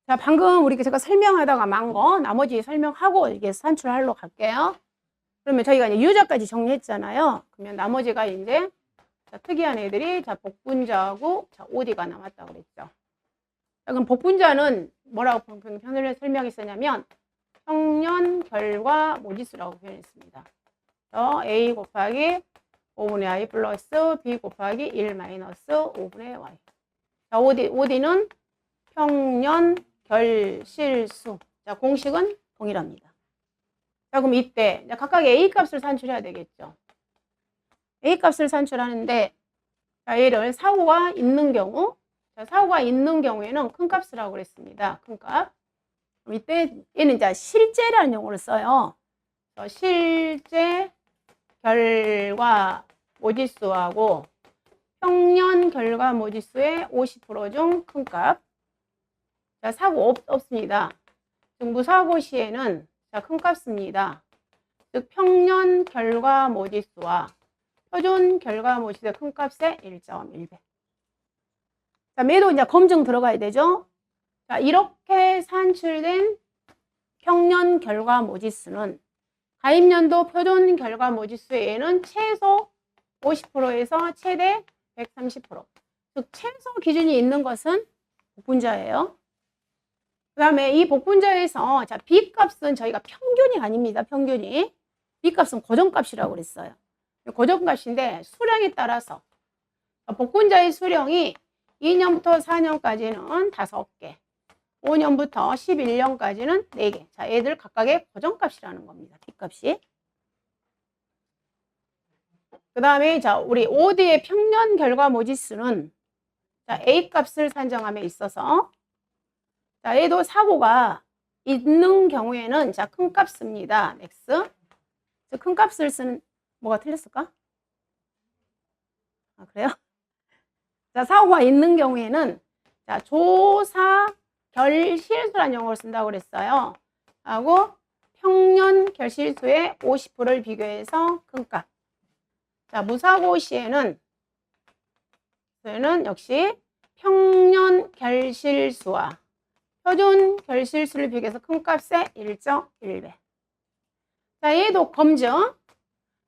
자, 방금 제가 설명하다가 만 거 나머지 설명하고 이게 산출하러 갈게요. 그러면 저희가 이제 유자까지 정리했잖아요. 그러면 나머지가 이제 자, 특이한 애들이 자, 복분자하고 자, OD가 남았다 그랬죠. 자, 그럼 복분자는 뭐라고 편을 설명했었냐면 평년 결과 모지수라고 표현했습니다. A 곱하기 5분의 I 플러스 B 곱하기 1 마이너스 5분의 Y. 자, OD는 평년 결실수. 자, 공식은 동일합니다. 자, 그럼 이때 각각 A 값을 산출해야 되겠죠. A 값을 산출하는데 자, 얘를 사고가 있는 경우 자, 사고가 있는 경우에는 큰 값이라고 그랬습니다. 큰 값. 이때 얘는 이제 실제라는 용어를 써요. 실제 결과 모지수하고 평년 결과 모지수의 50% 중 큰 값. 자, 사고 없습니다. 즉 무사고 시에는 자, 큰 값입니다. 즉 평년 결과 모지수와 표준 결과 모지수의 큰 값의 1.1배. 자, 매도 이제 검증 들어가야 되죠. 자, 이렇게 산출된 평년 결과 모지수는 가입년도 표준 결과 모지수에는 최소 50%에서 최대 130%. 즉 최소 기준이 있는 것은 복분자예요. 그 다음에 이 복분자에서 자, B값은 저희가 평균이 아닙니다. 평균이. B값은 고정값이라고 그랬어요. 고정값인데 수량에 따라서 복분자의 수령이 2년부터 4년까지는 5개, 5년부터 11년까지는 4개. 자, 애들 각각의 고정값이라는 겁니다. B값이. 그 다음에 자, 우리 OD의 평년 결과 모지수는 자, A값을 산정함에 있어서 자, 얘도 사고가 있는 경우에는 자, 큰 값입니다. X. 큰 값을 쓰는 뭐가 틀렸을까? 아, 그래요? 자, 사고가 있는 경우에는 자, 조사 결실수라는 용어를 쓴다고 그랬어요. 하고 평년 결실수의 50%를 비교해서 큰 값. 자, 무사고 시에는 역시 평년 결실수와 표준 결실수를 비교해서 큰 값의 1.1배. 자, 얘도 검증.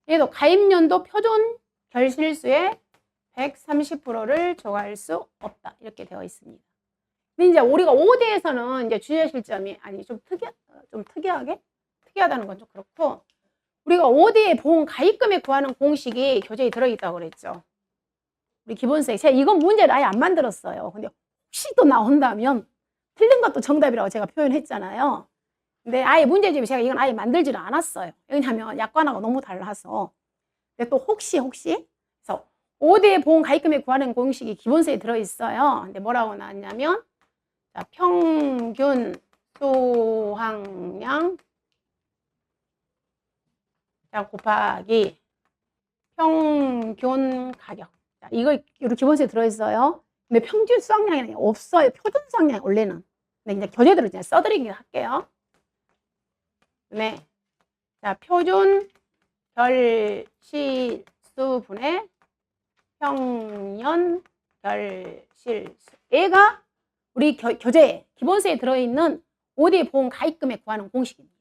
얘도 가입년도 표준 결실수의 130%를 조과할 수 없다. 이렇게 되어 있습니다. 근데 이제 우리가 5대에서는 이제 주요 실점이 아니 좀 특이하다는 건 좀 그렇고 우리가 5대의 보험 가입금액 구하는 공식이 교재에 들어있다고 그랬죠. 우리 기본세. 제가 이건 문제를 아예 안 만들었어요. 근데 혹시 또 나온다면 틀린 것도 정답이라고 제가 표현했잖아요. 근데 아예 문제집이 제가 이건 아예 만들지를 않았어요. 왜냐하면 약관하고 너무 달라서. 근데 또 혹시 그래서 5대 보험 가입금액 구하는 공식이 기본세에 들어있어요. 근데 뭐라고 나왔냐면 자, 평균 수확량 자, 곱하기 평균 가격. 자, 이거 기본세에 들어있어요. 근데 평균 수확량이 없어요. 표준 수확량이 원래는. 근데 이제 교재대로 이제 써드리긴 할게요. 네. 자, 표준 결실수분의 평년 결실수. 얘가 우리 교재 기본세에 들어있는 5대 보험 가입금액 구하는 공식입니다.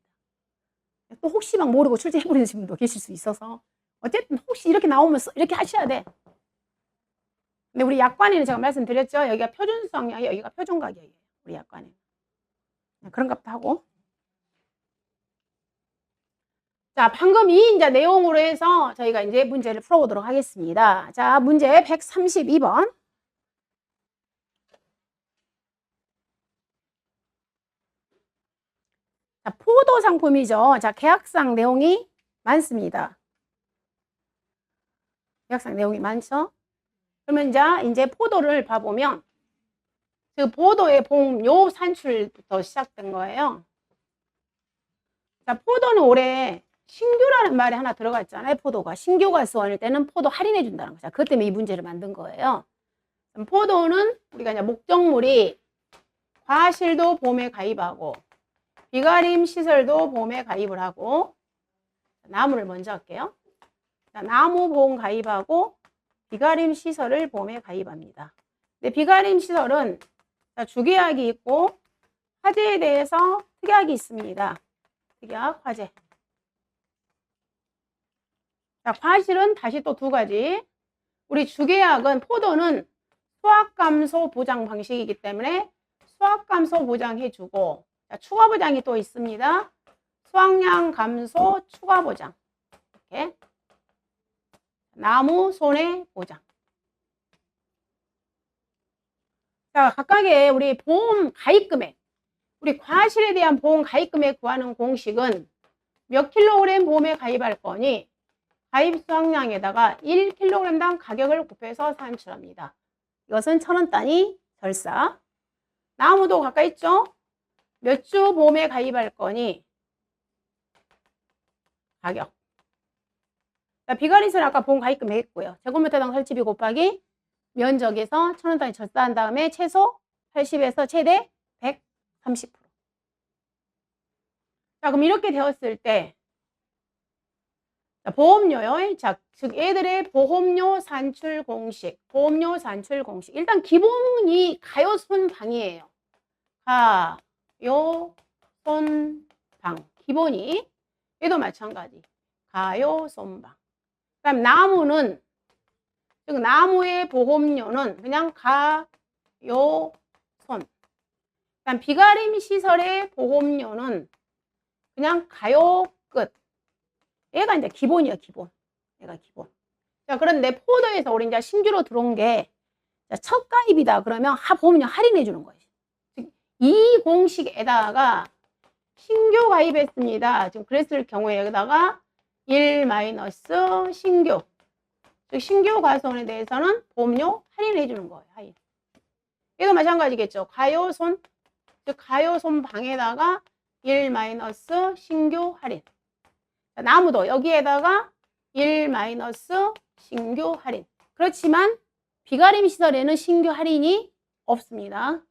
또 혹시 막 모르고 출제해버리는 분도 계실 수 있어서 어쨌든 혹시 이렇게 나오면 이렇게 하셔야 돼. 근데 우리 약관에는 제가 말씀드렸죠. 여기가 표준 수확량이 여기가 표준 가격이에요. 우리 약관에. 그런 것도 하고. 자, 방금 이 이제 내용으로 해서 저희가 이제 문제를 풀어보도록 하겠습니다. 자, 문제 132번. 자, 포도 상품이죠. 자, 계약상 내용이 많습니다. 계약상 내용이 많죠. 그러면 이제 포도를 봐보면 그 포도의 요 산출부터 시작된 거예요. 자, 포도는 올해 신규라는 말이 하나 들어가 있잖아요. 포도가 신규가 수원일 때는 포도 할인해 준다는 거죠. 그것 때문에 이 문제를 만든 거예요. 포도는 우리가 이제 목적물이 과실도 보험에 가입하고 비가림 시설도 보험에 가입을 하고 나무를 먼저 할게요. 자, 나무 보험 가입하고 비가림 시설을 보험에 가입합니다. 근데 비가림 시설은 주계약이 있고 화재에 대해서 특약이 있습니다. 특약, 화재. 자, 과실은 다시 또 두 가지. 우리 주계약은 포도는 수확감소 보장 방식이기 때문에 수확감소 보장해주고, 자, 추가 보장이 또 있습니다. 수확량 감소 추가 보장. 이렇게. 나무 손해 보장. 자, 각각의 우리 보험 가입 금액. 우리 과실에 대한 보험 가입 금액 구하는 공식은 몇 킬로그램 보험에 가입할 거니 가입 수확량에다가 1kg당 가격을 곱해서 산출합니다. 이것은 1,000원 단위 절사. 나무도 가까이 있죠? 몇 주 보험에 가입할 거니 가격. 자, 비가리스는 아까 보험 가입금액 했고요. 제곱미터당 설치비 곱하기 면적에서 1,000원 단위 절사한 다음에 최소 80에서 최대 130%. 자, 그럼 이렇게 되었을 때 자, 보험료요. 자, 즉 얘들의 보험료 산출 공식. 보험료 산출 공식. 일단 기본이 가요손방이에요. 가요손방. 기본이. 얘도 마찬가지. 가요손방. 그다음 나무는 즉 나무의 보험료는 그냥 가요손. 그다음 비가림 시설의 보험료는 그냥 가요끝. 얘가 이제 기본이야, 기본. 얘가 기본. 자, 그런데 포도에서 우리 이제 신규로 들어온 게 첫 가입이다. 그러면 보험료 할인해 주는 거예요. 즉, 이 공식에다가 신규 가입했습니다. 지금 그랬을 경우에 여기다가 1 마이너스 신규. 즉, 신규 과손에 대해서는 보험료 할인해 주는 거예요. 할인. 얘도 마찬가지겠죠. 가요손. 즉, 가요손 방에다가 1 마이너스 신규 할인. 자, 나무도 여기에다가 1 마이너스 신규 할인. 그렇지만 비가림 시설에는 신규 할인이 없습니다.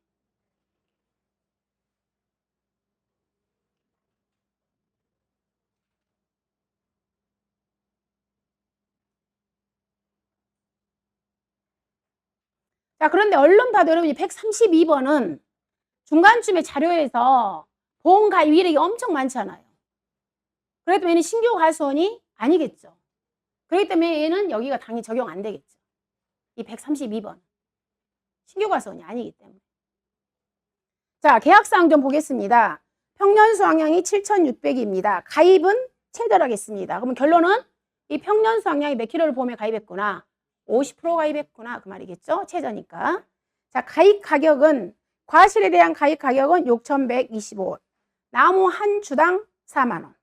자, 그런데 얼른 봐도 여러분 132번은 중간쯤에 자료에서 보험 가입 이력이 엄청 많잖아요. 그렇기 때문에 얘는 신규 과수원이 아니겠죠. 그렇기 때문에 얘는 여기가 당연히 적용 안 되겠죠. 이 132번. 신규 과수원이 아니기 때문에. 자, 계약사항 좀 보겠습니다. 평년 수확량이 7,600입니다. 가입은 체결하겠습니다. 그러면 결론은 이 평년 수확량이 몇 킬로를 보험에 가입했구나. 50% 가입했구나. 그 말이겠죠. 최저니까. 자, 가입 가격은 과실에 대한 가입 가격은 6,125원. 나무 한 주당 4만 원.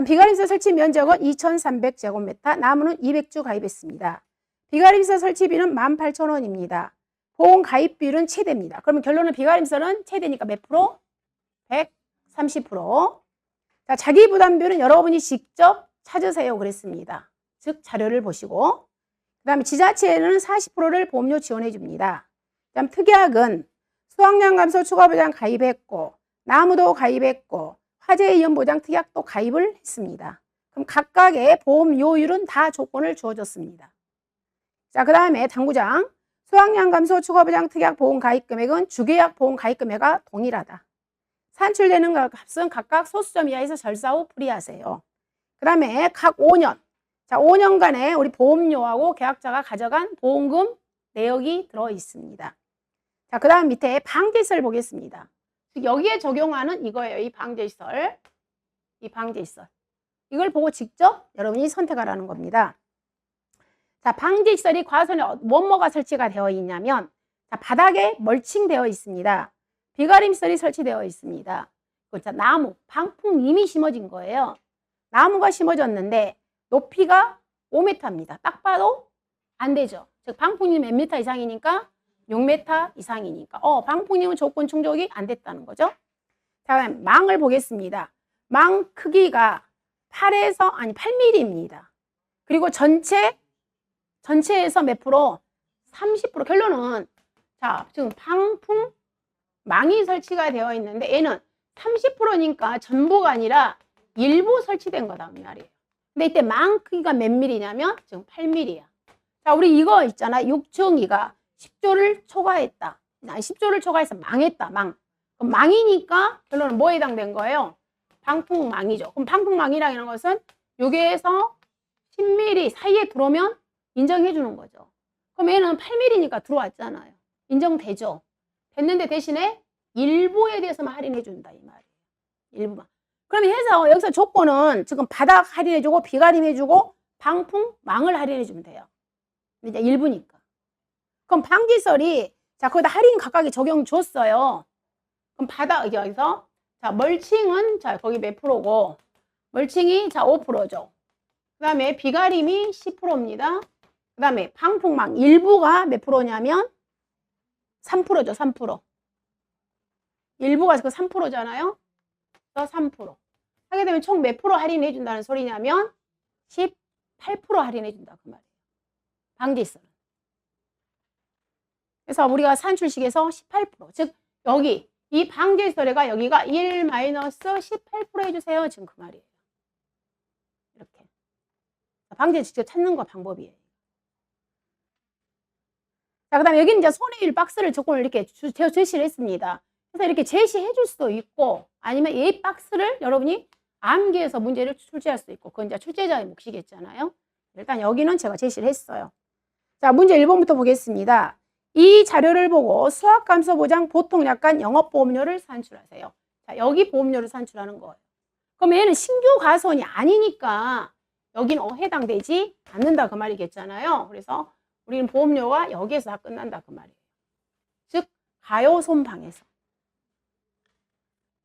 비가림사 설치 면적은 2,300제곱미터, 나무는 200주 가입했습니다. 비가림사 설치비는 18,000원입니다. 보험 가입비율은 최대입니다. 그러면 결론은 비가림사는 최대니까 몇 프로? 130%. 자, 자기 부담비율은 여러분이 직접 찾으세요 그랬습니다. 즉 자료를 보시고. 그 다음에 지자체에는 40%를 보험료 지원해 줍니다. 그 다음 특약은 수확량 감소 추가 보장 가입했고, 나무도 가입했고, 화재 위험 보장 특약도 가입을 했습니다. 그럼 각각의 보험료율은 다 조건을 주어줬습니다. 자, 그 다음에 당구장. 수확량 감소 추가 보장 특약 보험 가입 금액은 주계약 보험 가입 금액과 동일하다. 산출되는 값은 각각 소수점 이하에서 절사 후 풀이하세요. 그 다음에 각 5년. 자, 5년간의 우리 보험료하고 계약자가 가져간 보험금 내역이 들어 있습니다. 자, 그 다음 밑에 방제시설 보겠습니다. 여기에 적용하는 이거예요. 이 방제시설. 이 방제시설. 이걸 보고 직접 여러분이 선택하라는 겁니다. 자, 방제시설이 과수원에 뭐가 설치가 되어 있냐면, 자, 바닥에 멀칭되어 있습니다. 비가림시설이 설치되어 있습니다. 자, 나무, 방풍 이미 심어진 거예요. 나무가 심어졌는데 높이가 5m입니다. 딱 봐도 안 되죠. 즉 방풍이 몇 미터 이상이니까 6m 이상이니까 방풍님은 조건 충족이 안 됐다는 거죠. 자, 망을 보겠습니다. 망 크기가 8mm입니다. 그리고 전체에서 몇 프로? 30%. 결론은 자, 지금 방풍 망이 설치가 되어 있는데 얘는 30%니까 전부가 아니라 일부 설치된 거다 이 말이에요. 근데 이때 망 크기가 몇 mm냐면 지금 8mm야. 자, 우리 이거 있잖아. 6중2가 10조를 초과했다. 10조를 초과해서 망했다. 망. 그럼 망이니까 결론은 뭐에 해당된 거예요? 방풍망이죠. 그럼 방풍망이라는 것은 여기에서 10mm 사이에 들어오면 인정해 주는 거죠. 그럼 얘는 8mm니까 들어왔잖아요. 인정되죠. 됐는데 대신에 일부에 대해서만 할인해 준다 이 말이에요. 일부만. 그럼 해서 여기서 조건은 지금 바닥 할인해 주고 비가림 주고 방풍망을 할인해 주면 돼요. 근데 이제 일부니까. 그럼 방지설이 자 거기다 할인 각각에 적용 줬어요. 그럼 바닥 여기서 자 멀칭은 자 거기 몇 프로고 멀칭이 자 5%죠. 그 다음에 비가림이 10%입니다. 그 다음에 방풍망 일부가 몇 프로냐면 3%죠. 3%. 일부가 그 3%잖아요. 그래서 3%. 하게 되면 총 몇 프로 할인해 준다는 소리냐면 18% 할인해 준다 그 말이에요. 방지설은. 그래서 우리가 산출식에서 18%. 즉 여기 이 방지설에가 여기가 1-18% 해주세요. 지금 그 말이에요. 이렇게. 방지 직접 찾는 거 방법이에요. 자, 그 다음에 여기는 이제 손해율 박스를 조건을 이렇게 제시를 했습니다. 그래서 이렇게 제시해 줄 수도 있고 아니면 이 박스를 여러분이 암기해서 문제를 출제할 수 있고 그건 이제 출제자의 몫이겠잖아요. 일단 여기는 제가 제시를 했어요. 자, 문제 1번부터 보겠습니다. 이 자료를 보고 수학감소보장 보통 약관 영업보험료를 산출하세요. 자, 여기 보험료를 산출하는 거예요. 그럼 얘는 신규 가선이 아니니까 여기는 해당되지 않는다 그 말이겠잖아요. 그래서 우리는 보험료가 여기에서 다 끝난다 그 말이에요. 즉 가요손방에서.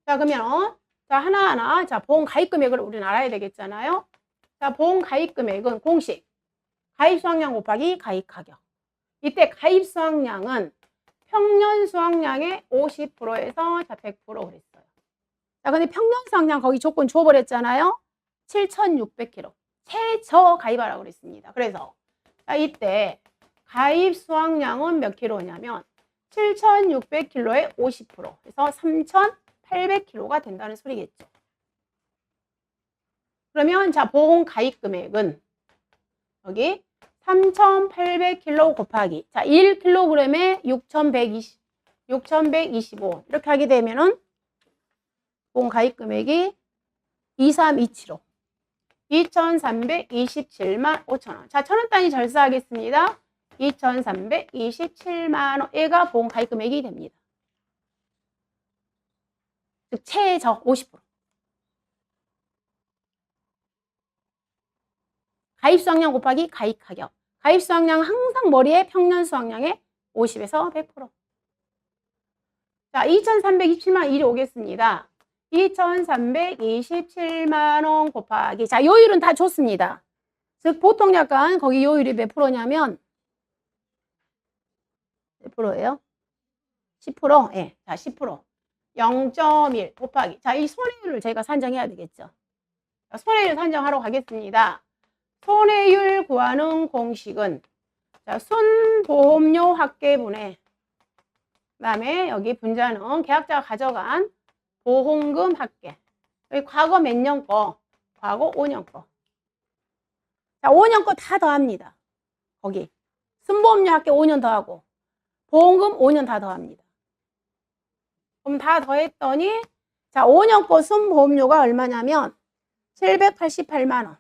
자 그러면 자 하나하나 자 보험 가입 금액을 우리는 알아야 되겠잖아요. 자 보험 가입 금액은 공식 가입 수확량 곱하기 가입 가격. 이때 가입 수확량은 평년 수확량의 50%에서 자 100% 그랬어요. 자 근데 평년 수확량 거기 조건 줘버렸잖아요. 7,600kg 최저 가입하라고 그랬습니다. 그래서 자 이때 가입 수확량은 몇 킬로냐면 7,600kg의 50% 그래서 3,800kg가 된다는 소리겠죠. 그러면 자 보험 가입 금액은 여기 3,800kg 곱하기 자 1kg에 6,125 이렇게 하게 되면은 보험 가입 금액이 2327호 2,327만 5천원. 자 1,000원 단위 절사하겠습니다. 2,327만 원. 얘가 보험 가입 금액이 됩니다. 즉 최저 50%. 가입 수확량 곱하기 가입 가격. 가입 수확량 항상 머리에 평년 수확량의 50에서 100%. 자, 2,327만 원 이리 오겠습니다. 2,327만 원 곱하기 자, 요율은 다 줬습니다. 즉 보통 약관 거기 요율이 몇 프로냐면 몇 프로예요? 10%? 예. 자, 10%. 0.1 곱하기. 자, 이 손해율을 저희가 산정해야 되겠죠. 자, 손해율 산정하러 가겠습니다. 손해율 구하는 공식은 자, 순보험료 합계분의 그다음에 여기 분자는 계약자가 가져간 보험금 합계. 여기 과거 몇 년 거? 과거 5년 거. 자, 5년 거 다 더합니다. 거기. 순보험료 합계 5년 더하고 보험금 5년 다 더합니다. 그럼 다 더했더니 자 5년 거 순보험료가 얼마냐면 788만 원.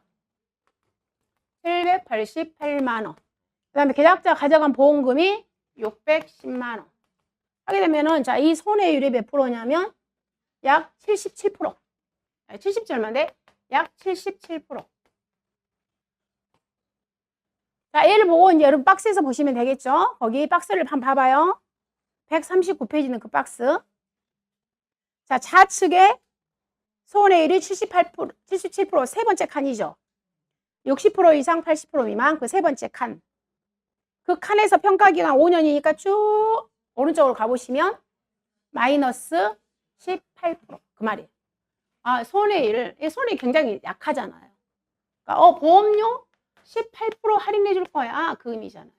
788만 원. 그 다음에 계약자가 가져간 보험금이 610만 원. 하게 되면은 자 이 손해율이 몇 프로냐면 약 77%. 70이 얼마인데? 약 77%. 자, 얘를 보고 이제 여러분 박스에서 보시면 되겠죠? 거기 박스를 한번 봐봐요. 139페이지는 그 박스. 자, 좌측에 손해율이 78%, 77% 세 번째 칸이죠. 60% 이상 80% 미만 그 세 번째 칸. 그 칸에서 평가기간 5년이니까 쭉 오른쪽으로 가보시면 마이너스 18%. 그 말이에요. 아, 손해율. 이 손해율이 굉장히 약하잖아요. 그러니까 보험료 18% 할인해 줄 거야. 그 의미잖아요.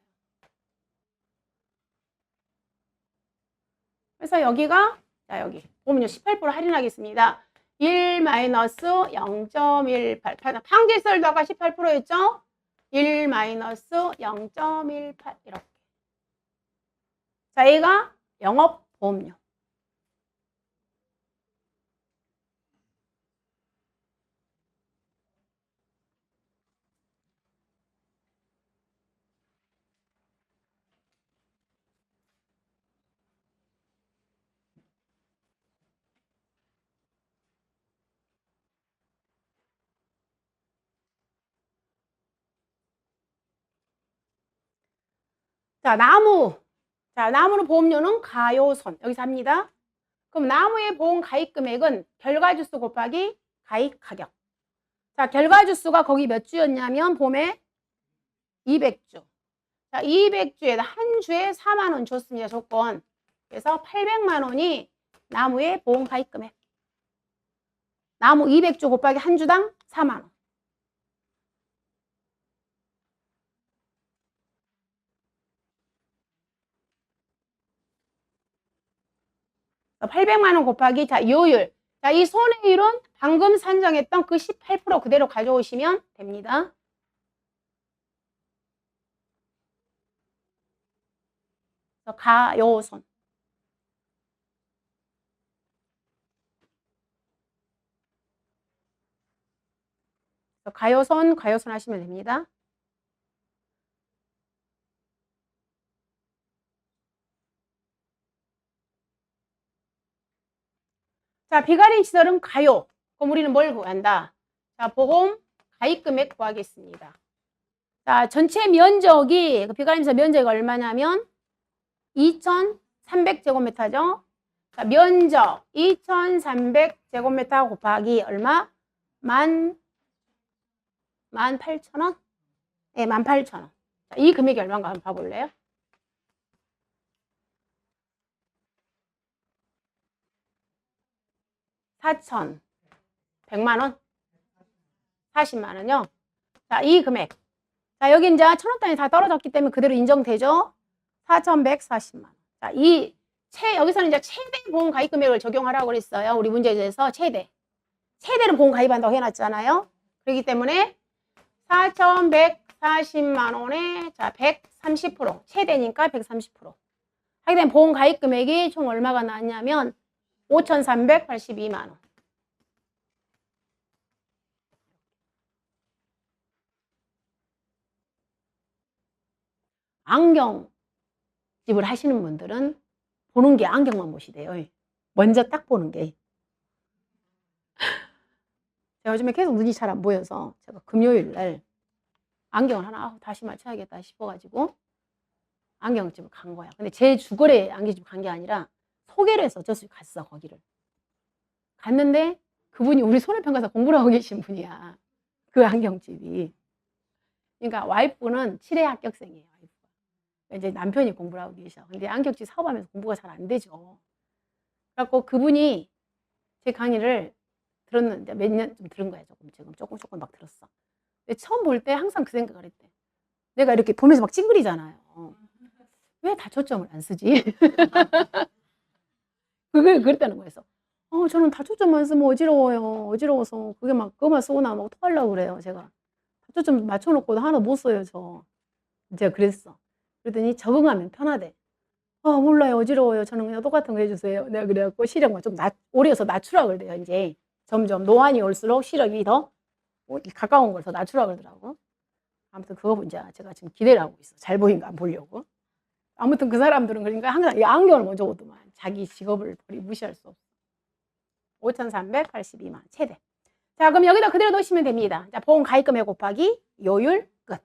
그래서 여기가 자 여기 보험료 18% 할인하겠습니다. 1-0.18 방지설도가 18%였죠? 1-0.18 이렇게. 자, 얘가 영업보험료. 자, 나무. 자, 나무는 보험료는 가요손. 여기서 합니다. 그럼 나무의 보험 가입 금액은 결과주수 곱하기 가입 가격. 자, 결과주수가 거기 몇 주였냐면 봄에 200주. 자, 200주에다 한 주에 4만 원 줬습니다. 조건. 그래서 800만 원이 나무의 보험 가입 금액. 나무 200주 곱하기 한 주당 4만 원. 800만 원 곱하기 자, 요율. 자, 이 손해율은 방금 산정했던 그 18% 그대로 가져오시면 됩니다. 가요손. 가요손 하시면 됩니다. 자, 비가림 시설은 가요. 그럼 우리는 뭘 구한다? 자, 보험 가입 금액 구하겠습니다. 자, 전체 면적이 그 비가림 시설 면적이 얼마냐면 2,300제곱미터죠. 자, 면적 2,300제곱미터 곱하기 얼마? 18,000원? 네, 18,000원. 자, 이 금액이 얼마인가 한번 봐볼래요? (4,100만 원) 40만 원요. 자, 이 금액. 자, 여기 이제 1,000원 단위 다 떨어졌기 때문에 그대로 인정되죠? 4,140만 원. 자, 여기서는 이제 최대 보험 가입 금액을 적용하라고 그랬어요. 우리 문제에서 최대는 보험 가입한다고 해놨잖아요. 그렇기 때문에 4,140만 원에 자, 130%. 최대니까 130%. 하게 되면 보험 가입 금액이 총 얼마가 나왔냐면 5,382만 원. 안경집을 하시는 분들은 보는 게 안경만 보시대요. 먼저 딱 보는 게. 제가 요즘에 계속 눈이 잘 안 보여서 제가 금요일 날 안경을 하나 다시 맞춰야겠다 싶어가지고 안경집을 간 거야. 근데 제 주거래 안경집 간 게 아니라 소개를 해서 어쩔 수 없이 갔어, 거기를. 갔는데 그분이 우리 손해평가사 공부를 하고 계신 분이야. 그 안경집이. 그러니까 와이프는 7회 합격생이에요. 와이프가. 이제 남편이 공부를 하고 계셔. 근데 안경집 사업하면서 공부가 잘 안 되죠. 그래갖고 그분이 제 강의를 들었는데 몇 년 좀 들은 거야. 지금 조금 막 들었어. 근데 처음 볼 때 항상 그 생각을 했대. 내가 이렇게 보면서 막 찡그리잖아요. 왜 다초점을 안 쓰지? 그랬다는 거였어. 저는 다초점만 쓰면 어지러워서 그게 막 그것만 쓰고 나면 어떡하려고 그래요. 제가 다초점 맞춰놓고도 하나 못 써요. 제가 그랬어. 그랬더니 적응하면 편하대. 몰라요. 어지러워요. 저는 그냥 똑같은 거 해주세요. 내가 그래갖고 시력만 좀 오래서 낮추라 그래요. 이제 점점 노안이 올수록 시력이 더 가까운 걸 더 낮추라 그러더라고. 아무튼 그거 이제 제가 지금 기대를 하고 있어. 잘 보인가 안 보려고. 아무튼 그 사람들은 그러니까 항상 이 안경을 먼저 보더만. 자기 직업을 무시할 수 없어. 5,382만 최대. 자, 그럼 여기다 그대로 넣으시면 됩니다. 자, 보험 가입 금액 곱하기 요율 끝.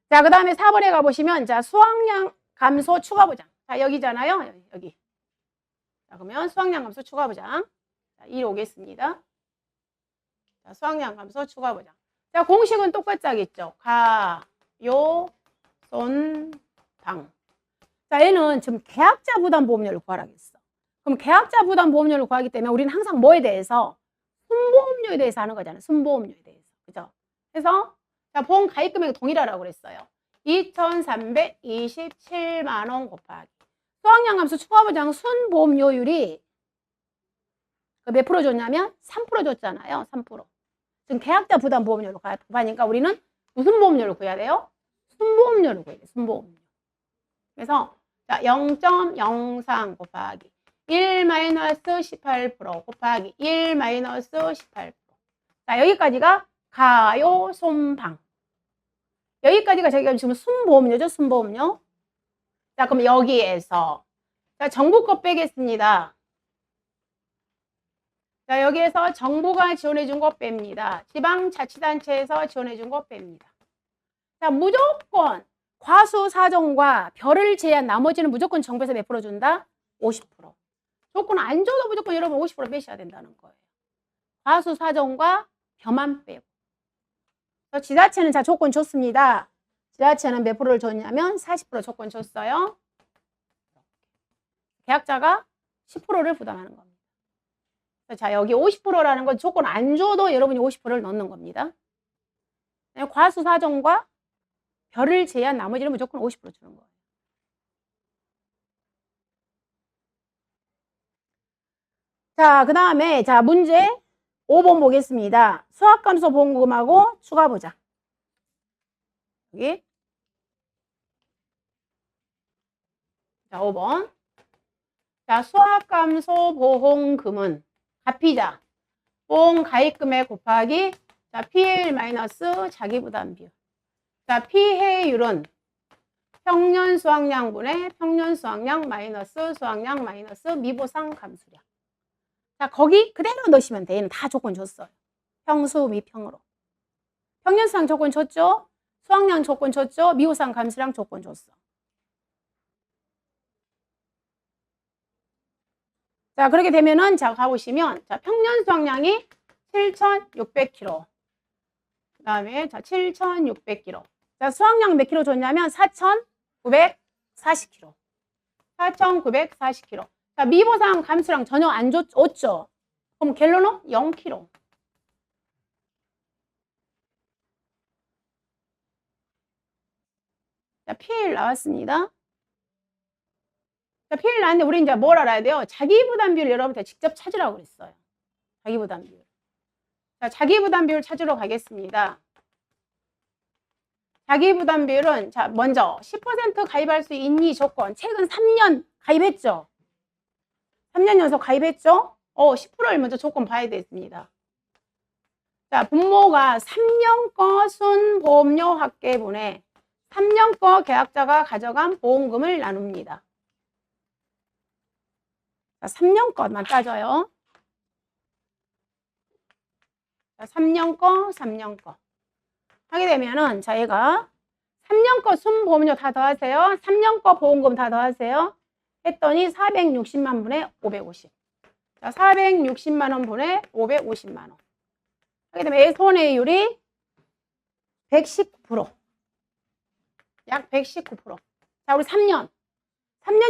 자, 그 다음에 4번에 가보시면 자, 수확량 감소 추가 보장. 자, 여기잖아요. 여기. 자, 그러면 수확량 감소 추가 보장. 자, 1 오겠습니다. 자, 수확량 감소 추가 보장. 자, 공식은 똑같겠죠. 가, 요, 손, 당. 자, 얘는 지금 계약자 부담 보험료를 구하라겠어. 그럼 계약자 부담 보험료를 구하기 때문에 우리는 항상 뭐에 대해서? 순보험료에 대해서 하는 거잖아요. 순보험료에 대해서. 그죠? 그래서 자, 보험 가입 금액 동일하라고 그랬어요. 2,327만 원 곱하기 수확량 감소 추가 보장 순보험료율이 몇 프로 줬냐면 3% 줬잖아요. 3%. 지금 계약자 부담 보험료를 곱하니까 우리는 무슨 보험료를 구해야 돼요? 순보험료를 구해야 돼요. 순보험료. 그래서 자, 0.03 곱하기 1-18% 곱하기 1-18%. 자, 여기까지가 가요, 손방. 여기까지가 저희가 지금 순보험료죠, 순보험료. 자, 그럼 여기에서 자, 정부 것 빼겠습니다. 자, 여기에서 정부가 지원해준 거 뺍니다. 지방자치단체에서 지원해준 거 뺍니다. 자, 무조건 과수사정과 별을 제외한 나머지는 무조건 정부에서 몇 프로 준다? 50%. 조건 안 줘도 무조건 여러분 50% 빼셔야 된다는 거예요. 과수사정과 벼만 빼고. 지자체는 자 조건 줬습니다. 지자체는 몇 프로를 줬냐면 40% 조건 줬어요. 계약자가 10%를 부담하는 겁니다. 자, 여기 50%라는 건 조건 안 줘도 여러분이 50%를 넣는 겁니다. 과수사정과 별을 제외한 나머지는 무조건 50% 주는 거예요. 자, 그 다음에 자 문제 5번 보겠습니다. 수학감소 보험금하고 추가 보장. 여기. 자, 5번. 자, 수학감소 보험금은 가피자, 보험 가입금액 곱하기 자, PL 마이너스 자기부담 비율. 자, 피해율은 평년 수확량분의 평년 수확량 마이너스 수확량 마이너스 미보상 감수량. 자, 거기 그대로 넣으시면 돼. 얘는 다 조건 줬어요. 평수 미평으로. 평년 수확 조건 줬죠? 수확량 조건 줬죠? 미보상 감수량 조건 줬어. 자, 그렇게 되면은, 자, 가보시면, 자, 평년 수확량이 7,600kg. 그 다음에, 자, 7,600kg. 자, 수확량 몇 킬로 줬냐면, 4,940kg. 4,940kg. 자, 미보상 감수량 전혀 안 줬죠? 그럼 갤러는 0kg. 자, PL 나왔습니다. 자, PL 나왔는데, 우리 이제 뭘 알아야 돼요? 자기부담 비율 여러분들 직접 찾으라고 그랬어요. 자기부담 비율. 자, 자기부담 비율 찾으러 가겠습니다. 자기부담 비율은, 자, 먼저 10% 가입할 수 있니 조건. 최근 3년 가입했죠? 3년 연속 가입했죠? 10%를 먼저 조건 봐야 되겠습니다. 자, 분모가 3년거 순보험료 합계분에 3년거 계약자가 가져간 보험금을 나눕니다. 자, 3년거만 따져요. 자, 3년거. 하게 되면은, 자, 얘가 3년거 순보험료 다 더하세요. 3년거 보험금 다 더하세요. 했더니 460만 분의 550. 자, 460만 원 분의 550만 원. 하게 되면 손해율이 119%. 약 119%. 자, 우리 3년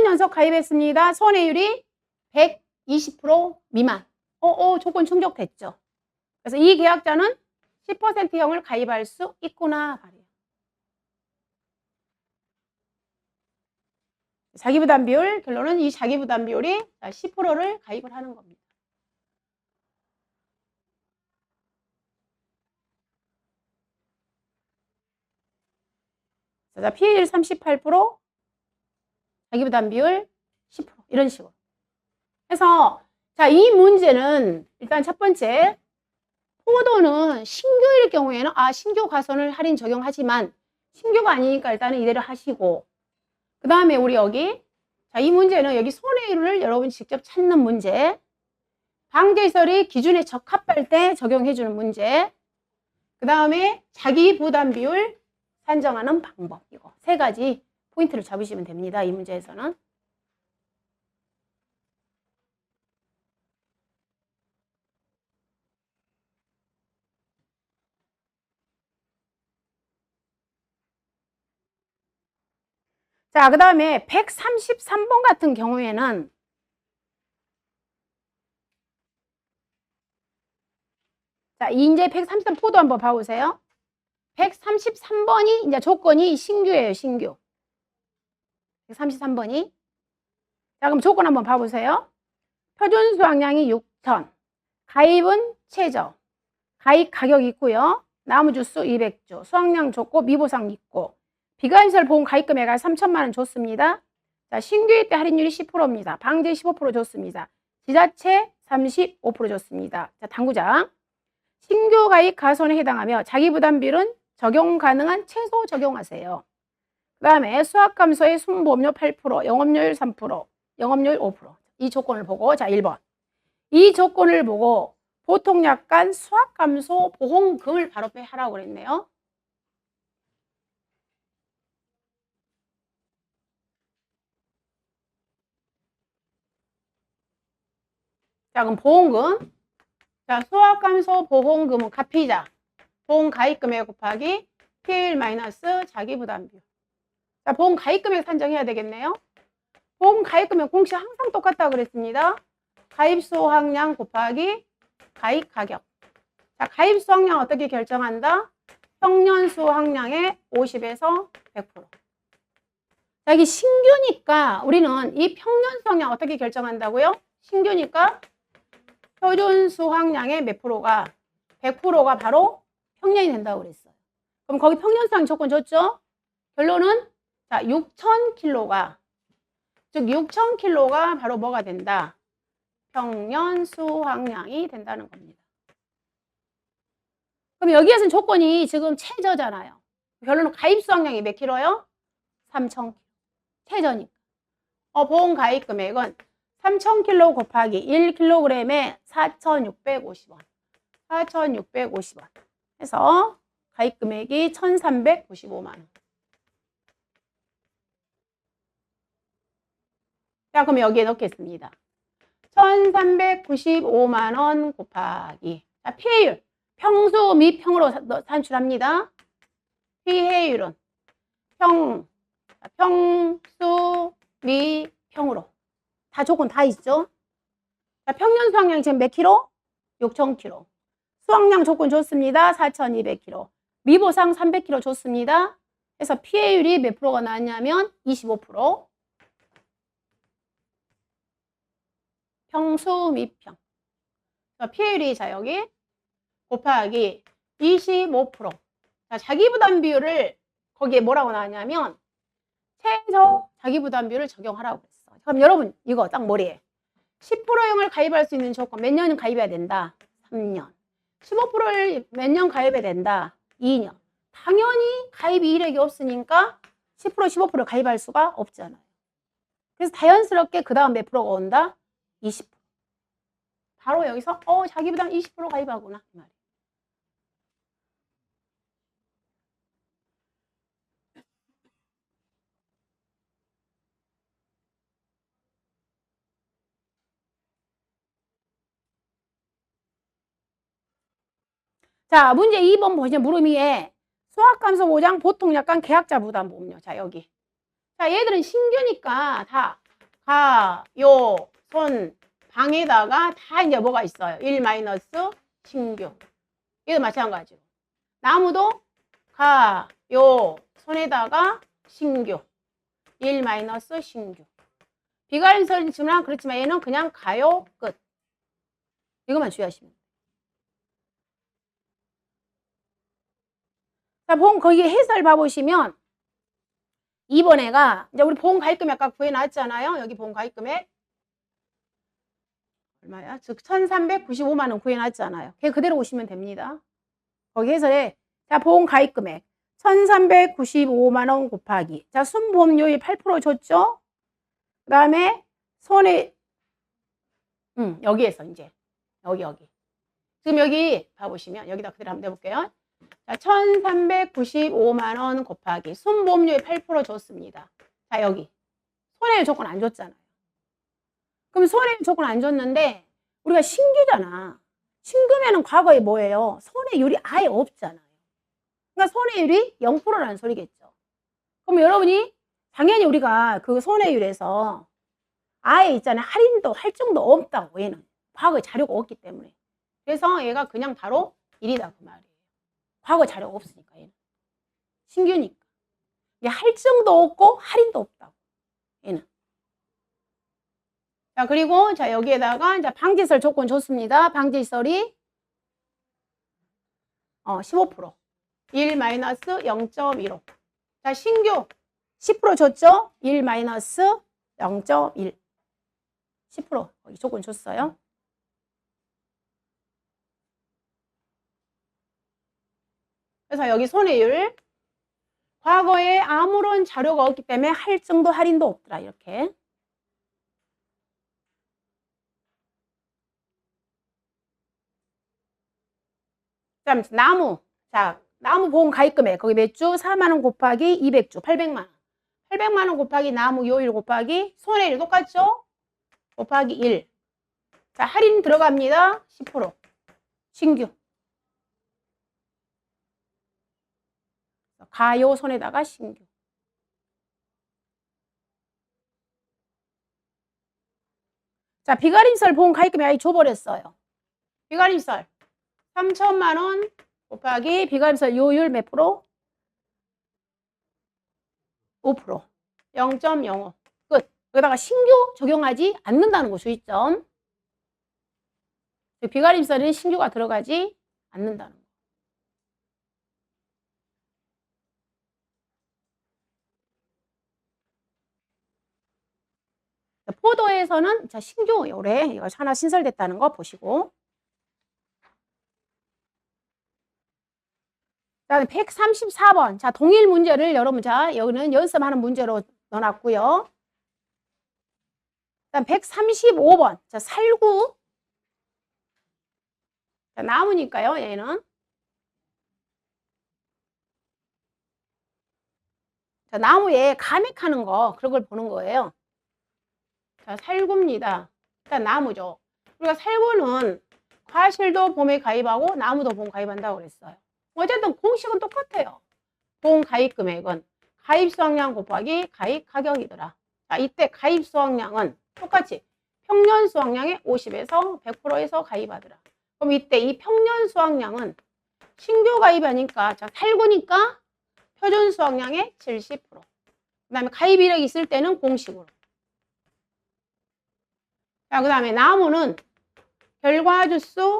연속 가입했습니다. 손해율이 120% 미만. 조건 충족됐죠. 그래서 이 계약자는 10%형을 가입할 수 있구나 말이에요. 자기부담 비율, 결론은 이 자기부담 비율이 10%를 가입을 하는 겁니다. 자, 피해율 38%, 자기부담 비율 10%, 이런 식으로. 그래서, 자, 이 문제는 일단 첫 번째, 포도는 신규일 경우에는, 신규 가선을 할인 적용하지만, 신규가 아니니까 일단은 이대로 하시고, 그 다음에 우리 여기, 자, 이 문제는 여기 손해율을 여러분이 직접 찾는 문제, 방제시설이 기준에 적합할 때 적용해주는 문제, 그 다음에 자기 부담 비율 산정하는 방법, 이거 세 가지 포인트를 잡으시면 됩니다. 이 문제에서는. 자, 그 다음에 133번 같은 경우에는 자, 이제 133 포도 한번 봐보세요. 133번이 이제 조건이 신규예요, 신규. 133번이. 자, 그럼 조건 한번 봐보세요. 표준 수확량이 6천. 가입은 최저. 가입 가격 있고요. 나무 주수 200주. 수확량 좋고 미보상 있고. 비가시설 보험 가입금액 3천만 원 줬습니다. 자, 신규일 때 할인율이 10%입니다. 방제 15% 줬습니다. 지자체 35% 줬습니다. 자, 당구장. 신규 가입 가선에 해당하며 자기부담 비율은 적용 가능한 최소 적용하세요. 그 다음에 수학감소의 순보험료 8%, 영업료율 3%, 영업료율 5%. 이 조건을 보고, 자, 1번. 이 조건을 보고 보통 약관 수학감소 보험금을 바로 하라고 그랬네요. 자, 그럼 보험금. 자, 수학감소 보험금은 값이자 보험 가입금액 곱하기 PL 마이너스 자기부담비율. 자, 보험 가입금액 산정해야 되겠네요. 보험 가입금액 공식 항상 똑같다고 그랬습니다. 가입 수확량 곱하기 가입 가격. 자, 가입 수확량 어떻게 결정한다? 평년 수확량의 50에서 100%. 자, 이게 신규니까 우리는 이 평년 수확량 어떻게 결정한다고요? 신규니까 표준 수확량의 몇 프로가 100%가 바로 평년이 된다고 그랬어요. 그럼 거기 평년 수확량 조건 줬죠? 결론은 자, 6,000kg가 즉 6,000kg가 바로 뭐가 된다? 평년 수확량이 된다는 겁니다. 그럼 여기에서는 조건이 지금 최저잖아요. 결론은 가입 수확량이 몇 킬로요? 3,000kg. 최저니까. 보험 가입 금액은 3,000kg 곱하기 1kg에 4,650원. 4,650원. 해서 가입 금액이 1,395만 원. 자, 그럼 여기에 넣겠습니다. 1,395만 원 곱하기. 자, 피해율. 평수 및 평으로 산출합니다. 피해율은 평수 및 평으로. 다 조건 다 있죠? 자, 평년 수확량 지금 몇 킬로? 6,000kg. 수확량 조건 좋습니다. 4,200kg. 미보상 300kg 좋습니다. 그래서 피해율이 몇 프로가 나왔냐면 25%. 평수 및 평. 자, 피해율이 자 여기 곱하기 25%. 자, 자기부담 비율을 거기에 뭐라고 나왔냐면 최저 자기부담 비율을 적용하라고 했어. 그럼 여러분 이거 딱 머리에 10%형을 가입할 수 있는 조건 몇 년 가입해야 된다? 3년. 15%를 몇 년 가입해야 된다? 2년. 당연히 가입 이력이 없으니까 10% 15% 가입할 수가 없잖아요. 그래서 자연스럽게 그 다음 몇 프로가 온다? 20%. 바로 여기서 자기부담 20% 가입하구나 이 말이에요. 자, 문제 2번 보시면 물음 위에 수학감소 5장 보통 약관 계약자 부담 보험료. 자, 여기. 자, 얘들은 신규니까 다 가, 요, 손, 방에다가 다 이제 뭐가 있어요? 1 마이너스 신규. 얘도 마찬가지로. 나무도 가, 요, 손에다가 신규. 1 마이너스 신규. 비관설이지만 그렇지만 얘는 그냥 가요, 끝. 이것만 주의하시면 돼요. 자, 보험 거기 해설 봐보시면 2번 애가 이제 우리 보험 가입금액 아까 구해놨잖아요. 여기 보험 가입금액 얼마야? 즉 1,395만 원 구해놨잖아요. 걔 그대로 오시면 됩니다. 거기 해설에 자, 보험 가입금액 1,395만 원 곱하기 자, 순보험료율 8% 줬죠? 그 다음에 손해 여기에서 이제 여기 지금 여기 봐보시면 여기다 그대로 한번 해볼게요. 자, 1,395만 원 곱하기 순보험료율 8% 줬습니다. 자, 여기 손해율 조건 안 줬잖아요. 그럼 손해율 조건 안 줬는데 우리가 신규잖아. 신규면은 과거에 뭐예요? 손해율이 아예 없잖아요. 그러니까 손해율이 0%라는 소리겠죠. 그럼 여러분이 당연히 우리가 그 손해율에서 아예 있잖아요. 할인도 할증도 없다고 얘는. 과거에 자료가 없기 때문에. 그래서 얘가 그냥 바로 1이다 그 말이에요. 과거 자료가 없으니까 얘는. 신규니까. 할증도 없고 할인도 없다고. 얘는. 자, 그리고 자, 여기에다가 이제 방지설 조건 좋습니다. 방지설이 15%. 1 마이너스 0.15. 자, 신규 10% 줬죠? 1 마이너스 0.1. 10% 여기 조건 줬어요. 그래서 여기 손해율 과거에 아무런 자료가 없기 때문에 할증도 할인도 없더라 이렇게. 그다음 나무. 자, 나무 보험 가입금액 거기 몇 주? 4만 원 곱하기 200주 800만 원. 800만 원 곱하기 나무 요일 곱하기 손해율 똑같죠? 곱하기 1. 자, 할인 들어갑니다. 10%. 신규. 가요손에다가 신규. 자, 비가림설 보험 가입금이 아예 줘버렸어요. 비가림설 3천만 원 곱하기 비가림설 요율 몇 프로? 5%. 0.05. 끝. 여기다가 신규 적용하지 않는다는 거 주의점. 비가림설은 신규가 들어가지 않는다는 거. 포도에서는 자, 신규 요래 이거 하나 신설됐다는 거 보시고. 그다음에 134번. 자, 동일 문제를 여러분 자, 여기는 연습하는 문제로 넣어놨고요. 그다음 135번. 자, 살구. 자, 나무니까요, 얘는. 자, 나무에 감액하는 거, 그런 걸 보는 거예요. 자, 살구입니다. 일단 나무죠. 우리가 살구는 과실도 보험에 가입하고 나무도 보험 가입한다고 그랬어요. 어쨌든 공식은 똑같아요. 보험 가입 금액은 가입 수확량 곱하기 가입 가격이더라. 자, 이때 가입 수확량은 똑같이 평년 수확량의 50에서 100%에서 가입하더라. 그럼 이때 이 평년 수확량은 신규 가입하니까 자, 살구니까 표준 수확량의 70%. 그 다음에 가입 이력이 있을 때는 공식으로. 자, 그 다음에 나무는 결과주수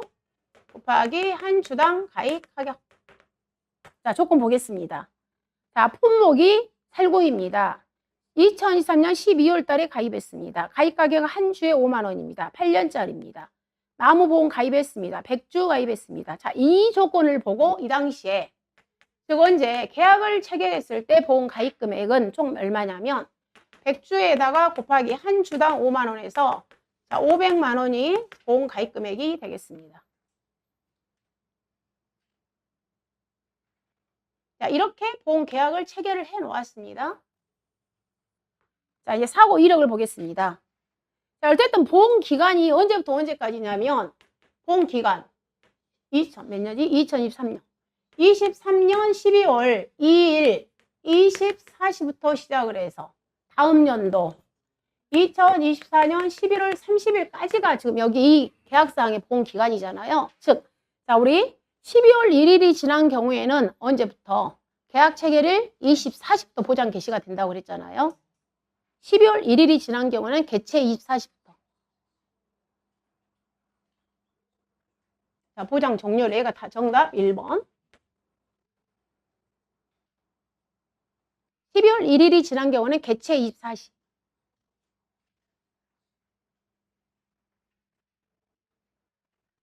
곱하기 한 주당 가입 가격. 자, 조건 보겠습니다. 자, 품목이 살구입니다. 2023년 12월 달에 가입했습니다. 가입 가격은 한 주에 5만 원입니다. 8년짜리입니다. 나무보험 가입했습니다. 100주 가입했습니다. 자, 이 조건을 보고 이 당시에 즉 언제 계약을 체결했을 때 보험 가입 금액은 총 얼마냐면 100주에다가 곱하기 한 주당 5만 원에서 자, 500만 원이 보험 가입 금액이 되겠습니다. 자, 이렇게 보험 계약을 체결을 해 놓았습니다. 자, 이제 사고 이력을 보겠습니다. 자, 어쨌든 보험 기간이 언제부터 언제까지냐면 보험 기간 몇 년이? 2023년. 23년 12월 2일 24시부터 시작을 해서 다음 연도 2024년 11월 30일까지가 지금 여기 이 계약사항의 보험 기간이잖아요. 즉, 자, 우리 12월 1일이 지난 경우에는 언제부터? 계약 체결일 24시부터 보장 개시가 된다고 그랬잖아요. 12월 1일이 지난 경우는 개체 24시부터. 자, 보장 종료일 얘가 다 정답 1번. 12월 1일이 지난 경우는 개체 24시.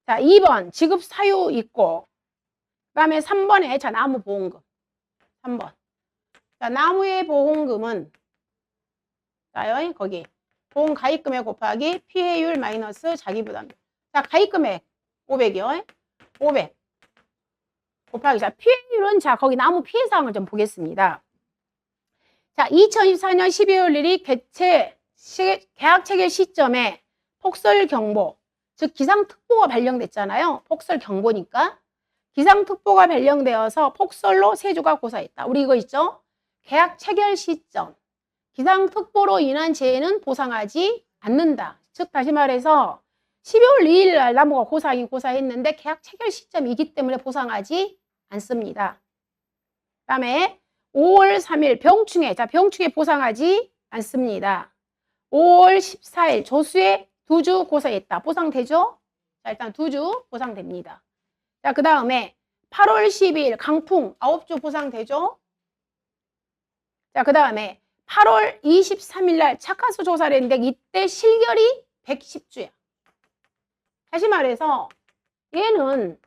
자, 2번 지급 사유 있고 그 다음에 3번에 자, 나무 보험금. 3번. 자, 나무의 보험금은 자, 거기 보험 가입금액 곱하기 피해율 마이너스 자기부담. 자, 가입금액 500이요. 500 곱하기 자, 피해율은 자, 거기 나무 피해 사항을 좀 보겠습니다. 자, 2024년 12월 1일 개체 계약 체결 시점에 폭설 경보, 즉 기상특보가 발령됐잖아요. 폭설 경보니까 기상특보가 발령되어서 폭설로 세주가 고사했다. 우리 이거 있죠? 계약 체결 시점. 기상특보로 인한 재해는 보상하지 않는다. 즉 다시 말해서 12월 2일 날 나무가 고사하긴 고사했는데 계약 체결 시점이기 때문에 보상하지 않습니다. 그 다음에 5월 3일 병충해. 자, 병충해 보상하지 않습니다. 5월 14일 조수에 2주 고사했다. 보상되죠? 자, 일단 2주 보상됩니다. 자, 그 다음에 8월 12일 강풍 9주 보상되죠? 자, 그 다음에 8월 23일 날 착하수 조사를 했는데 이때 실결이 110주야. 다시 말해서 얘는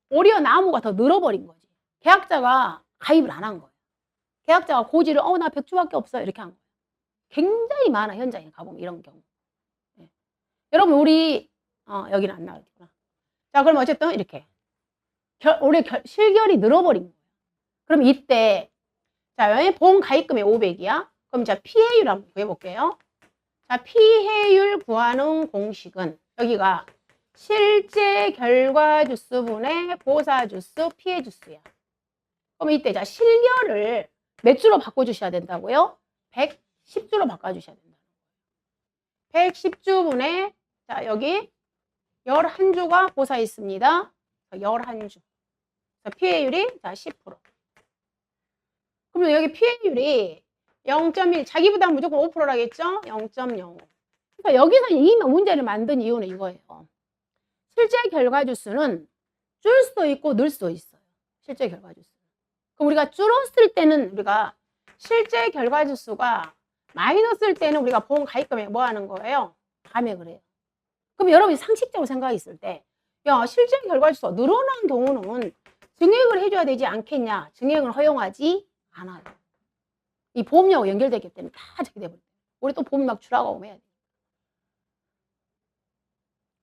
오히려 나무가 더 늘어버린 거지. 계약자가 가입을 안 한 거예요. 계약자가 고지를 나 100주밖에 없어 이렇게 한 거예요. 굉장히 많아 현장에 가보면 이런 경우. 네. 여러분 우리 여기는 안 나오겠구나. 자, 그럼 어쨌든 이렇게 올해 실결이 늘어버린 거예요. 그럼 이때 자, 보험 가입금이 500이야. 그럼 자, 피해율 한번 구해볼게요. 자, 피해율 구하는 공식은 여기가 실제 결과 주수분의 보사 주수, 피해 주수야. 그럼 이때 자 실결을 몇 주로 바꿔주셔야 된다고요? 110주로 바꿔주셔야 된다. 110주분의 자 여기 11주가 보사 있습니다. 11주. 피해율이 자 10%. 그러면 여기 피해율이 0.1, 자기 부담 무조건 5%라겠죠? 0.05. 그러니까 여기서 이 문제를 만든 이유는 이거예요. 실제 결과 주수는 줄 수도 있고 늘 수도 있어요. 실제 결과 주수. 그럼 우리가 줄었을 때는 우리가 실제 결과 주수가 마이너스일 때는 우리가 보험 가입금액 뭐 하는 거예요? 감액을 해요. 그럼 여러분이 상식적으로 생각했을 때, 야, 실제 결과 주수가 늘어난 경우는 증액을 해줘야 되지 않겠냐? 증액을 허용하지 않아요. 이 보험료하고 연결되기 때문에 다 저기 돼버려요. 우리 또 보험 막 추락하고 해야 돼.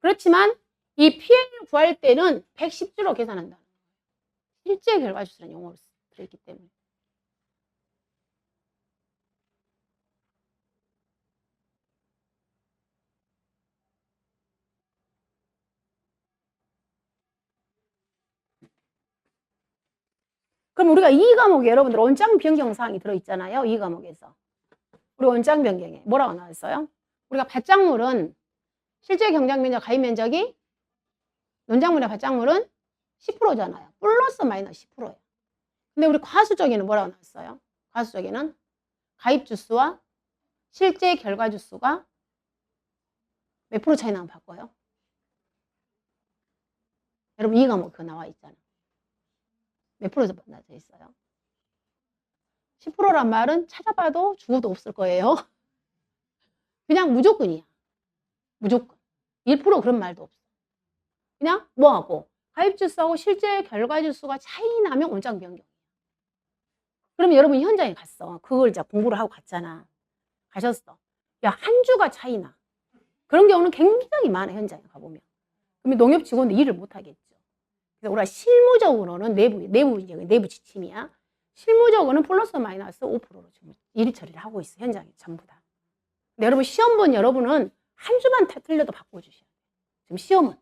그렇지만 이 피해를 구할 때는 110주로 계산한다는 거예요. 실제 결과 주수라는 용어를 들어있기 때문에. 그럼 우리가 이 과목에 여러분들 원장 변경 사항이 들어있잖아요. 이 과목에서. 우리 원장 변경에 뭐라고 나왔어요? 우리가 밭작물은 실제 경작 면적 가입 면적이 논작물의 밭작물은 10%잖아요. 플러스 마이너스 10%예요. 근데 우리 과수 쪽에는 뭐라고 나왔어요? 과수 쪽에는 가입 주수와 실제 결과 주수가 몇 프로 차이 나면 바꿔요? 여러분 이 과목 그거 나와 있잖아요. 몇 프로에서 나져 있어요? 10%란 말은 찾아봐도 죽어도 없을 거예요. 그냥 무조건이야. 무조건. 1% 그런 말도 없어. 그냥 뭐하고 가입 주수하고 실제 결과 주수가 차이 나면 원장 변경. 그러면 여러분 현장에 갔어. 그걸 이제 공부를 하고 갔잖아. 가셨어. 야, 한 주가 차이 나. 그런 경우는 굉장히 많아, 현장에 가보면. 그러면 농협 직원도 일을 못 하겠죠. 그래서 우리가 실무적으로는 내부 지침이야. 실무적으로는 플러스 마이너스 5%로 지금 일 처리를 하고 있어, 현장에 전부 다. 근데 여러분 시험 본 여러분은 한 주만 틀려도 바꿔주셔야 돼요. 지금 시험은.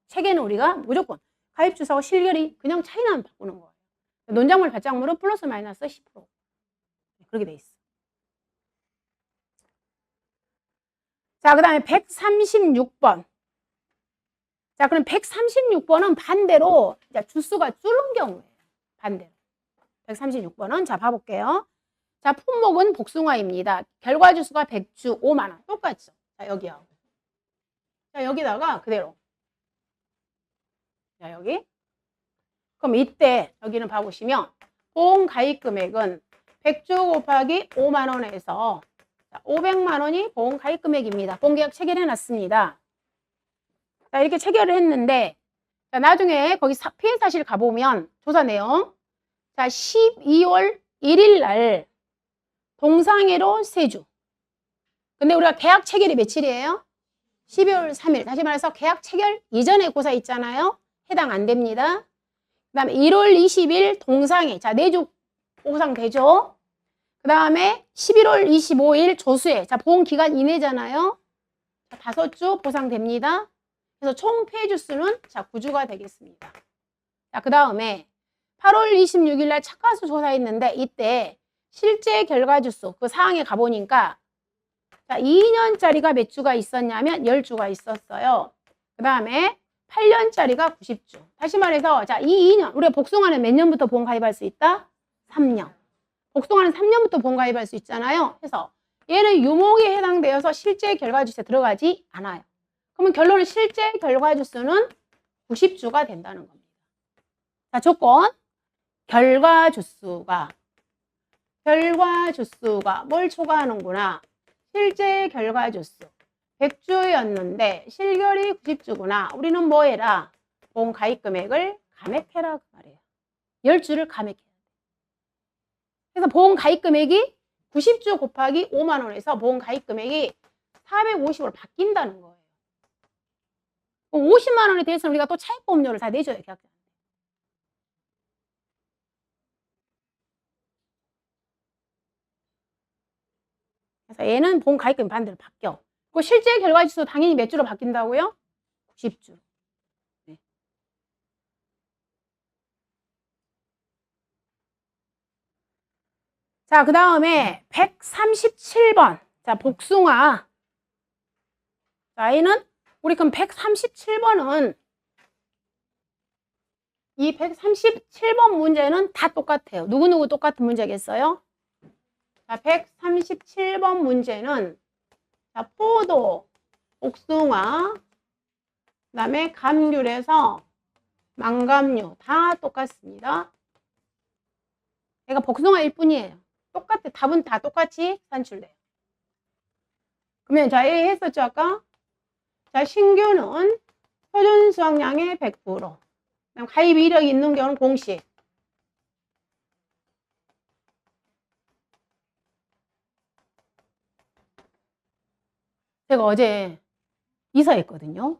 책에는 우리가 무조건 가입 주사하고 실결이 그냥 차이 나면 바꾸는 거예요. 논작물, 밭작물은 플러스 마이너스 10%. 그렇게 돼 있어. 자, 그 다음에 136번. 자, 그럼 136번은 반대로 주수가 줄은 경우예요. 반대로. 136번은 자, 봐볼게요. 자, 품목은 복숭아입니다. 결과 주수가 100주 5만원. 똑같죠? 자, 여기요. 자, 여기다가 그대로. 자, 여기. 그럼 이때 여기는 봐보시면 보험 가입 금액은 100주 곱하기 5만원에서 500만원이 보험 가입 금액입니다. 보험계약 체결해 놨습니다. 자, 이렇게 체결을 했는데 자, 나중에 거기 피해 사실 가보면 조사 내용 자, 12월 1일 날 동상회로 세주. 근데 우리가 계약 체결이 며칠이에요? 12월 3일. 다시 말해서 계약 체결 이전에 고사 있잖아요. 해당 안 됩니다. 그 다음에 1월 20일 동상회. 자, 4주 보상되죠. 그 다음에 11월 25일 조수회. 자, 보험기간 이내잖아요. 자, 5주 보상됩니다. 그래서 총 폐주 수는 자, 9주가 되겠습니다. 자, 그 다음에 8월 26일 날 착과수 조사했는데 이때 실제 결과 주수 그 사항에 가보니까 자, 2년짜리가 몇 주가 있었냐면 10주가 있었어요. 그 다음에 8년짜리가 90주. 다시 말해서 자, 이 2년 우리가 복숭아는 몇 년부터 보험 가입할 수 있다? 3년. 복숭아는 3년부터 보험 가입할 수 있잖아요. 그래서 얘는 유목에 해당되어서 실제 결과 주수에 들어가지 않아요. 그러면 결론은 실제 결과 주수는 90주가 된다는 겁니다. 자, 조건. 결과 주수가 뭘 초과하는구나. 실제 결과 주수 100주였는데 실결이 90주구나. 우리는 뭐 해라? 보험 가입 금액을 감액해라 그 말이에요. 10주를 감액해야 돼. 그래서 보험 가입 금액이 90주 곱하기 5만 원에서 보험 가입 금액이 450으로 바뀐다는 거예요. 50만 원에 대해서는 우리가 또 차익보험료를 다 내줘요, 계약자. 그래서 얘는 보험 가입금이 반대로 바뀌어. 그 실제 결과 지수 당연히 몇 주로 바뀐다고요? 90주. 네. 자, 그 다음에 137번. 자, 복숭아. 자, 얘는 우리 그럼 137번은 이 137번 문제는 다 똑같아요. 누구누구 똑같은 문제겠어요? 자, 137번 문제는 자, 포도, 복숭아, 그 다음에 감귤에서 망감류 다 똑같습니다. 얘가 복숭아일 뿐이에요. 똑같아. 답은 다 똑같이 산출돼요. 그러면 자, A 했었죠, 아까? 자, 신규는 표준 수확량의 100%. 그다음 가입 이력이 있는 경우는 공식. 제가 어제 이사했거든요.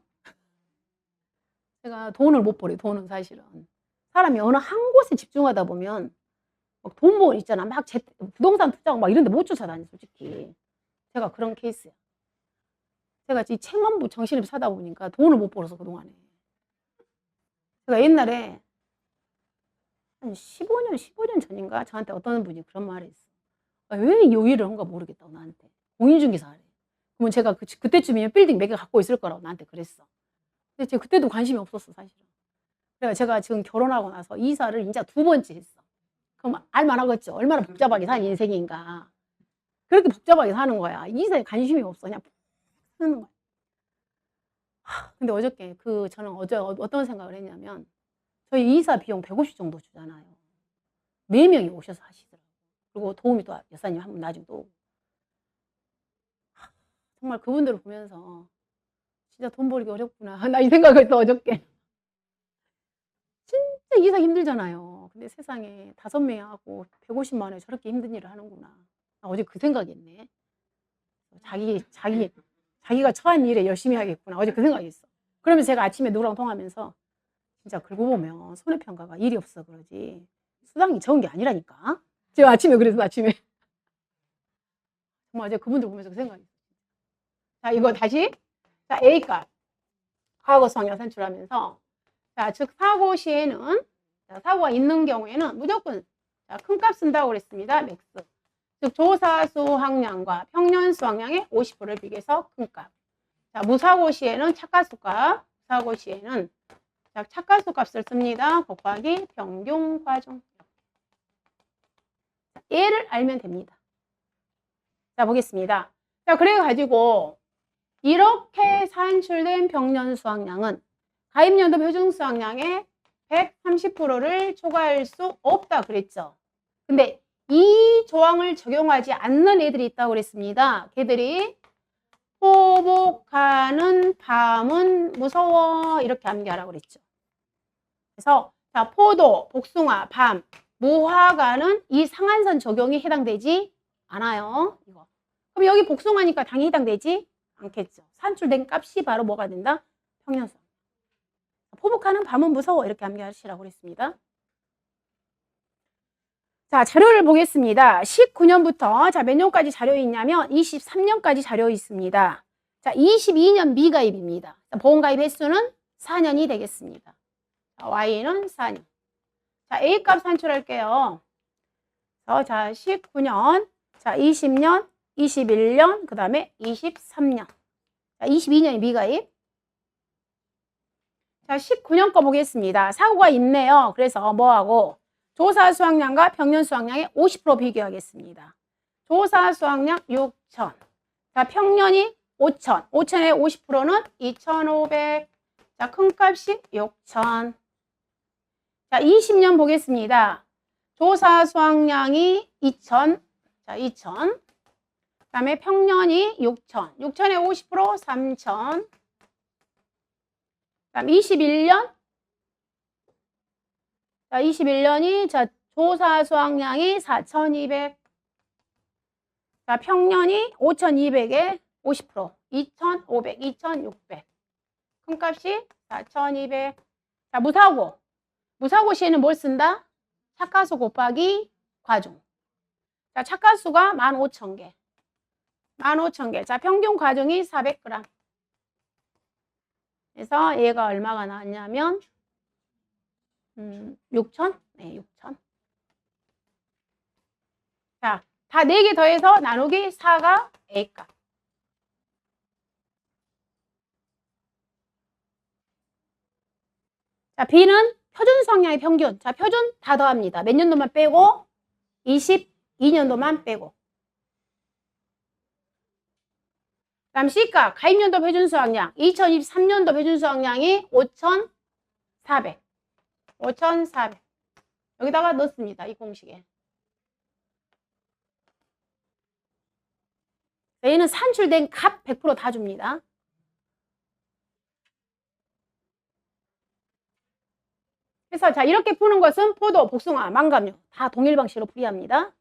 제가 돈을 못 벌어요. 돈은 사실은. 사람이 어느 한 곳에 집중하다 보면 막 돈 모은 있잖아. 막 부동산 투자하고 막 이런 데 못 쫓아다니, 솔직히. 제가 그런 케이스야. 제가 이 책만 정신없이 사다 보니까 돈을 못 벌어서 그동안에. 제가 옛날에 한 15년 전인가 저한테 어떤 분이 그런 말을 했어. 아, 왜 이 일을 한가 모르겠다고 나한테. 공인중개사 하래. 그러면 제가 그때쯤이면 빌딩 몇 개 갖고 있을 거라고 나한테 그랬어. 근데 제가 그때도 관심이 없었어, 사실은. 그래서 제가 지금 결혼하고 나서 이사를 이제 2번째 했어. 그럼 알만하겠죠. 얼마나 복잡하게 사는 인생인가. 그렇게 복잡하게 사는 거야. 이사에 관심이 없어. 그냥 쓰는 거야. 근데 어저께 저는 어제 어떤 생각을 했냐면 저희 이사 비용 150 정도 주잖아요. 4명이 오셔서 하시더라고요. 그리고 도우미 또 여사님 한 분 나중에 또 오고. 정말 그분들을 보면서 진짜 돈 벌기 어렵구나. 나 이 생각을 했어, 어저께. 진짜 이사 힘들잖아요. 근데 세상에 5명이 하고 150만 원에 저렇게 힘든 일을 하는구나. 나 어제 그 생각했네. 자기가 처한 일에 열심히 하겠구나. 어제 그 생각했어. 그러면서 제가 아침에 누구랑 통화하면서 진짜 그러고 보면 손해평가가 일이 없어 그러지 수당이 적은 게 아니라니까. 제가 아침에 그래서 아침에 정말 어제 그분들 보면서 그 생각했어. 자, 이거 다시. 자, A값. 과거 수확량 산출하면서 자, 즉 사고 시에는 자, 사고가 있는 경우에는 무조건 자, 큰 값 쓴다고 그랬습니다. 맥스. 즉 조사 수확량과 평년 수확량의 50%를 비교해서 큰 값. 자, 무사고 시에는 착가수 값, 사고 시에는 자, 착가수 값을 씁니다. 곱하기 평균 과정. 자, 얘를 알면 됩니다. 자, 보겠습니다. 자, 그래가지고 이렇게 산출된 평년 수확량은 가입연도 표준 수확량의 130%를 초과할 수 없다 그랬죠. 근데 이 조항을 적용하지 않는 애들이 있다고 그랬습니다. 걔들이 포복하는 밤은 무서워 이렇게 암기하라고 그랬죠. 그래서 자, 포도, 복숭아, 밤, 무화과는 이 상한선 적용이 해당되지 않아요. 이거. 그럼 여기 복숭아니까 당연히 해당되지 않겠죠. 산출된 값이 바로 뭐가 된다? 평년수. 포복하는 밤은 무서워 이렇게 암기하시라고 그랬습니다. 자, 자료를 보겠습니다. 19년부터 자, 몇 년까지 자료 있냐면 23년까지 자료 있습니다. 자, 22년 미가입입니다. 보험가입 횟수는 4년이 되겠습니다. 자, Y는 4년. 자, A값 산출할게요. 자, 19년, 자, 20년, 21년, 그 다음에 23년. 자, 22년이 미가입. 자, 19년 거 보겠습니다. 사고가 있네요. 그래서 뭐하고? 조사 수확량과 평년 수확량의 50% 비교하겠습니다. 조사 수확량 6천. 자, 평년이 5천. 5천의 50%는 2,500. 자, 큰 값이 6천. 자, 20년 보겠습니다. 조사 수확량이 2천. 자, 2천. 그 다음에 평년이 6천. 6천의 50% 3천. 그다음 21년. 자, 21년이 자, 조사 수확량이 4,200. 자, 평년이 5,200에 50%. 2,500, 2,600. 큰 값이 4,200. 자, 무사고. 무사고 시에는 뭘 쓴다? 착가수 곱하기 과중. 자, 착가수가 15,000개. 15,000개. 자, 평균 과중이 400g. 그래서 얘가 얼마가 나왔냐면 6천? 네, 6천. 자, 다 4개 더해서 나누기 4가 A값. 자, B는 표준 수학량의 평균. 자, 표준 다 더합니다. 몇 년도만 빼고? 22년도만 빼고. 다음 C값, 가입년도 표준 수학량. 2023년도 표준 수학량이 5,400. 5,400. 여기다가 넣습니다. 이 공식에. 얘는 산출된 값 100% 다 줍니다. 그래서 자, 이렇게 푸는 것은 포도, 복숭아, 망감류 다 동일 방식으로 풀이합니다.